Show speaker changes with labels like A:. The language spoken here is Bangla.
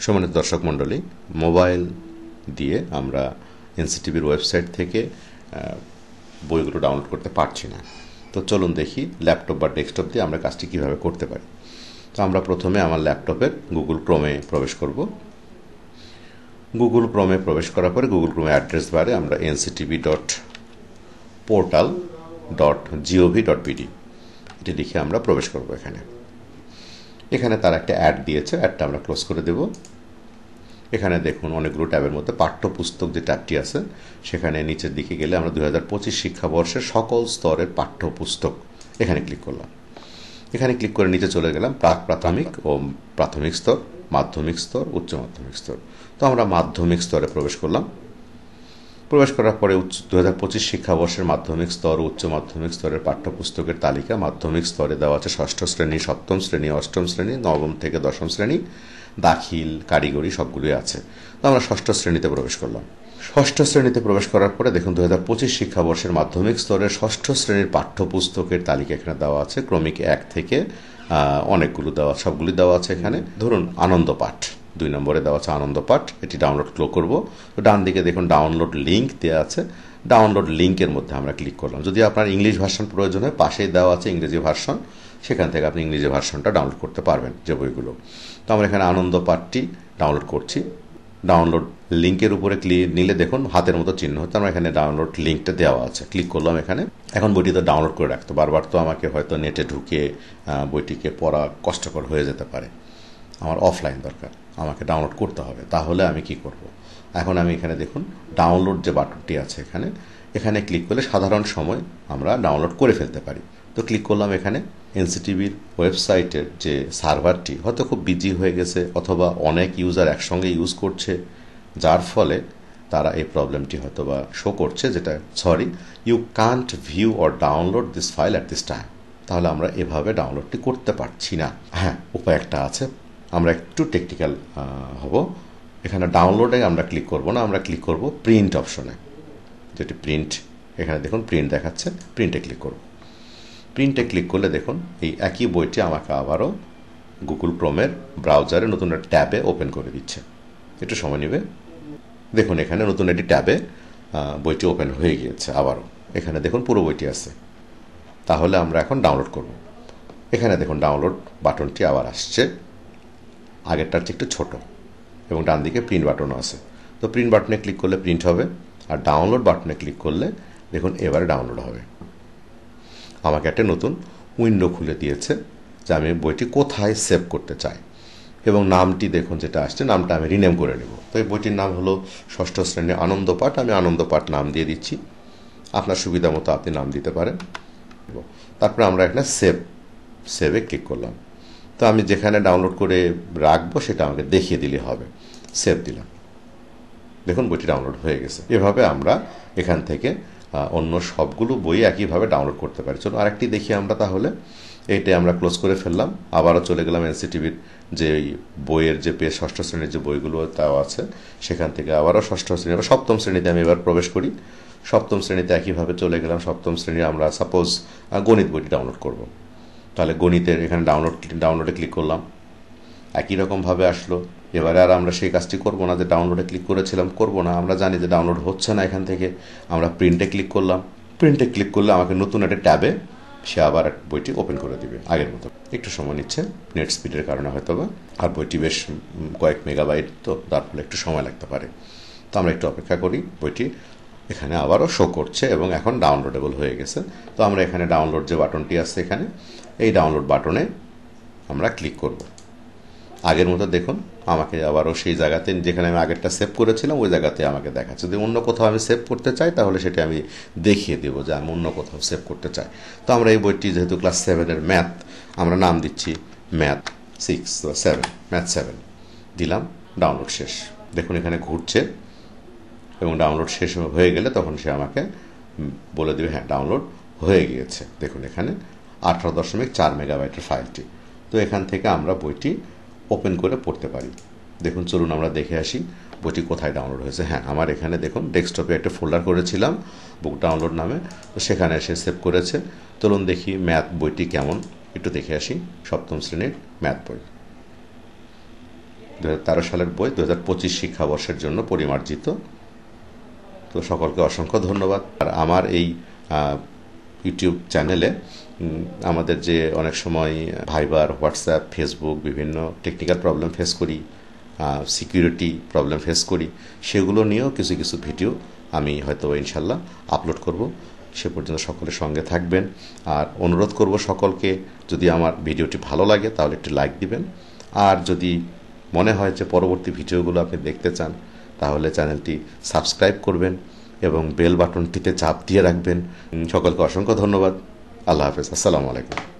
A: সম্মানিত দর্শক মণ্ডলী, মোবাইল দিয়ে আমরা এনসিটিভির ওয়েবসাইট থেকে বইগুলো ডাউনলোড করতে পারছি না। তো চলুন দেখি ল্যাপটপ বা ডেস্কটপ দিয়ে আমরা কাজটি কীভাবে করতে পারি। তো আমরা প্রথমে আমার ল্যাপটপের গুগল ক্রোমে প্রবেশ করব। গুগল ক্রোমে প্রবেশ করার পরে গুগল ক্রোমে অ্যাড্রেস বারে আমরা nctv.portal.gov.bd এটি লিখে আমরা প্রবেশ করব। এখানে তার একটা অ্যাড দিয়েছে, অ্যাডটা আমরা ক্লোজ করে দেব। এখানে দেখুন অনেকগুলো ট্যাবের মধ্যে পাঠ্যপুস্তক যে ট্যাবটি আছে সেখানে নিচের দিকে গেলে আমরা 2025 শিক্ষাবর্ষের সকল স্তরের পাঠ্যপুস্তক এখানে ক্লিক করলাম। এখানে ক্লিক করে নিচে চলে গেলাম প্রাক প্রাথমিক ও প্রাথমিক স্তর, মাধ্যমিক স্তর, উচ্চ মাধ্যমিক স্তর। তো আমরা মাধ্যমিক স্তরে প্রবেশ করলাম। প্রবেশ করার পরে 2025 শিক্ষাবর্ষের মাধ্যমিক স্তর ও উচ্চ মাধ্যমিক স্তরের পাঠ্যপুস্তকের তালিকা মাধ্যমিক স্তরে দেওয়া আছে 6ষ্ঠ শ্রেণী, 7ম শ্রেণী, 8ম শ্রেণী, 9ম থেকে 10ম শ্রেণী, দাখিল, কারিগরি সবগুলোই আছে। তো আমরা 6ষ্ঠ শ্রেণীতে প্রবেশ করলাম। 6ষ্ঠ শ্রেণীতে প্রবেশ করার পরে দেখুন 2025 শিক্ষাবর্ষের মাধ্যমিক স্তরের 6ষ্ঠ শ্রেণীর পাঠ্যপুস্তকের তালিকা এখানে দেওয়া আছে। ক্রমিক 1 থেকে অনেকগুলো দেওয়া, সবগুলি দেওয়া আছে এখানে। ধরুন আনন্দ পাঠ 2 নম্বরে দেওয়া আছে আনন্দ পাঠ, এটি ডাউনলোড করব। তো ডান দিকে দেখুন ডাউনলোড লিঙ্ক দেওয়া আছে। ডাউনলোড লিঙ্কের মধ্যে আমরা ক্লিক করলাম। যদি আপনার ইংলিশ ভার্সন প্রয়োজন হয় পাশেই দেওয়া আছে ইংরেজি ভার্সন, সেখান থেকে আপনি ইংরেজি ভার্সনটা ডাউনলোড করতে পারবেন যে বইগুলো। তো আমরা এখানে আনন্দ পাঠটি ডাউনলোড করছি। ডাউনলোড লিঙ্কের উপরে ক্লিক নিলে দেখুন হাতের মতো চিহ্ন হচ্ছে, আমরা এখানে ডাউনলোড লিঙ্কটা দেওয়া আছে, ক্লিক করলাম এখানে। এখন বইটি তো ডাউনলোড করে রাখতো, বারবার তো আমাকে হয়তো নেটে ঢুকে বইটিকে পড়া কষ্টকর হয়ে যেতে পারে। আমার অফলাইন দরকার, আমাকে ডাউনলোড করতে হবে। তাহলে আমি কি করব? এখন আমি এখানে দেখুন ডাউনলোড যে বাটনটি আছে এখানে ক্লিক করলে সাধারণ সময় আমরা ডাউনলোড করে ফেলতে পারি। তো ক্লিক করলাম এখানে। এনসিটিভির ওয়েবসাইটের যে সার্ভারটি হয়তো খুব বিজি হয়ে গেছে অথবা অনেক ইউজার একসঙ্গে ইউজ করছে, যার ফলে তারা এই প্রবলেমটি হয়তো বা শো করছে, যেটা sorry you can't view or download this file at this time. তাহলে আমরা এভাবে ডাউনলোডটি করতে পারছি না। হ্যাঁ, উপায় একটা আছে। আমরা একটু টেকনিক্যাল হব। এখানে ডাউনলোডে আমরা ক্লিক করব না, আমরা ক্লিক করব প্রিন্ট অপশনে, যেটি প্রিন্ট। এখানে দেখুন প্রিন্ট দেখাচ্ছে, প্রিন্টে ক্লিক করব। প্রিন্টে ক্লিক করলে দেখুন এই একই বইটি আমাকে আবারও গুগল ক্রোমের ব্রাউজারে নতুন একটা ট্যাবে ওপেন করে দিচ্ছে। একটু সময় নেবে। দেখুন এখানে নতুন একটি ট্যাবে বইটি ওপেন হয়ে গিয়েছে আবারও। এখানে দেখুন পুরো বইটি আছে। তাহলে আমরা এখন ডাউনলোড করব। এখানে দেখুন ডাউনলোড বাটনটি আবার আসছে, আগেরটার চেয়ে একটু ছোট, এবং ডান দিকে প্রিন্ট বাটনও আছে। তো প্রিন্ট বাটনে ক্লিক করলে প্রিন্ট হবে, আর ডাউনলোড বাটনে ক্লিক করলে দেখুন এবারে ডাউনলোড হবে। আমাকে একটা নতুন উইন্ডো খুলে দিয়েছে যে আমি বইটি কোথায় সেভ করতে চাই, এবং নামটি দেখুন যেটা আসছে, নামটা আমি রিনেম করে নেব। তো এই বইটির নাম হলো 6ষ্ঠ শ্রেণীর আনন্দ পাঠ। আমি আনন্দ পাঠ নাম দিয়ে দিচ্ছি, আপনার সুবিধা মতো আপনি নাম দিতে পারেন। তারপরে আমরা এখানে সেভে ক্লিক করলাম। তো আমি যেখানে ডাউনলোড করে রাখবো সেটা আমাকে দেখিয়ে দিলে হবে। সেভ দিলাম, দেখুন বইটি ডাউনলোড হয়ে গেছে। এভাবে আমরা এখান থেকে অন্য সবগুলো বই একইভাবে ডাউনলোড করতে পারি। চলো আরেকটি দেখি আমরা। তাহলে এইটাই আমরা ক্লোজ করে ফেললাম। আবারও চলে গেলাম এনসিটিভির যে বইয়ের যে পেজ 6ষ্ঠ শ্রেণীর যে বইগুলো তাও আছে সেখান থেকে আবারও 6ষ্ঠ শ্রেণী বা 7ম শ্রেণীতে আমি এবার প্রবেশ করি। 7ম শ্রেণীতে একইভাবে চলে গেলাম। 7ম শ্রেণীর আমরা সাপোজ গণিত বইটি ডাউনলোড করব। তাহলে গণিতের এখানে ডাউনলোডে ক্লিক করলাম, একই রকমভাবে আসলো। এবারে আর আমরা সেই কাজটি করব না যে ডাউনলোডে ক্লিক করেছিলাম, করব না। আমরা জানি যে ডাউনলোড হচ্ছে না। এখান থেকে আমরা প্রিন্টে ক্লিক করলাম। প্রিন্টে ক্লিক করলে আমাকে নতুন একটা ট্যাবে সে আবার বইটি ওপেন করে দিবে আগের মতো। একটু সময় নিচ্ছে নেট স্পিডের কারণে হয়তো বা, আর বইটি বেশ কয়েক মেগাবাইট, তো তার ফলে একটু সময় লাগতে পারে। তো আমরা একটু অপেক্ষা করি। বইটি এখানে আবারও শো করছে এবং এখন ডাউনলোডেবল হয়ে গেছে। তো আমরা এখানে ডাউনলোড যে বাটনটি আছে এখানে, এই ডাউনলোড বাটনে আমরা ক্লিক করব। আগের মতো দেখুন আমাকে আবারও সেই জায়গাতে যেখানে আমি আগেরটা সেভ করেছিলাম ওই জায়গাতে আমাকে দেখাচ্ছে। যদি অন্য কোথাও আমি সেভ করতে চাই তাহলে সেটা আমি দেখিয়ে দেবো যে আমি অন্য কোথাও সেভ করতে চাই। তো আমরা এই বইটি যেহেতু ক্লাস 7-এর ম্যাথ, আমরা নাম দিচ্ছি ম্যাথ 6 বা 7, ম্যাথ 7 দিলাম। ডাউনলোড শেষ। দেখুন এখানে ঘুরছে এবং ডাউনলোড শেষ হয়ে গেলে তখন সে আমাকে বলে দেবে হ্যাঁ ডাউনলোড হয়ে গিয়েছে। দেখুন এখানে 18.4 মেগাবাইটের ফাইলটি। তো এখান থেকে আমরা বইটি ওপেন করে পড়তে পারি। দেখুন চলুন আমরা দেখে আসি বইটি কোথায় ডাউনলোড হয়েছে। হ্যাঁ, আমার এখানে দেখুন ডেস্কটপে একটা ফোল্ডার করেছিলাম বুক ডাউনলোড নামে, তো সেখানে এসে সেভ করেছে। চলুন দেখি ম্যাথ বইটি কেমন, একটু দেখে আসি। 7ম শ্রেণীর ম্যাথ বই। 2013 সালের বই 2025 শিক্ষাবর্ষের জন্য পরিমার্জিত। তো সকলকে অসংখ্য ধন্যবাদ। আর আমার এই ইউটিউব চ্যানেলে আমাদের যে অনেক সময় ভাইবার, হোয়াটসঅ্যাপ, ফেসবুক বিভিন্ন টেকনিক্যাল প্রবলেম ফেস করি, সিকিউরিটি প্রবলেম ফেস করি, সেগুলো নিয়েও কিছু কিছু ভিডিও আমি হয়তো ইনশাল্লাহ আপলোড করব। সে পর্যন্ত সকলের সঙ্গে থাকবেন। আর অনুরোধ করব সকলকে, যদি আমার ভিডিওটি ভালো লাগে তাহলে একটি লাইক দিবেন। আর যদি মনে হয় যে পরবর্তী ভিডিওগুলো আপনি দেখতে চান তাহলে চ্যানেলটি সাবস্ক্রাইব করবেন এবং বেল বাটনটিতে চাপ দিয়ে রাখবেন। সকলকে অসংখ্য ধন্যবাদ। আল্লাহ হাফেজ। আসসালামু আলাইকুম।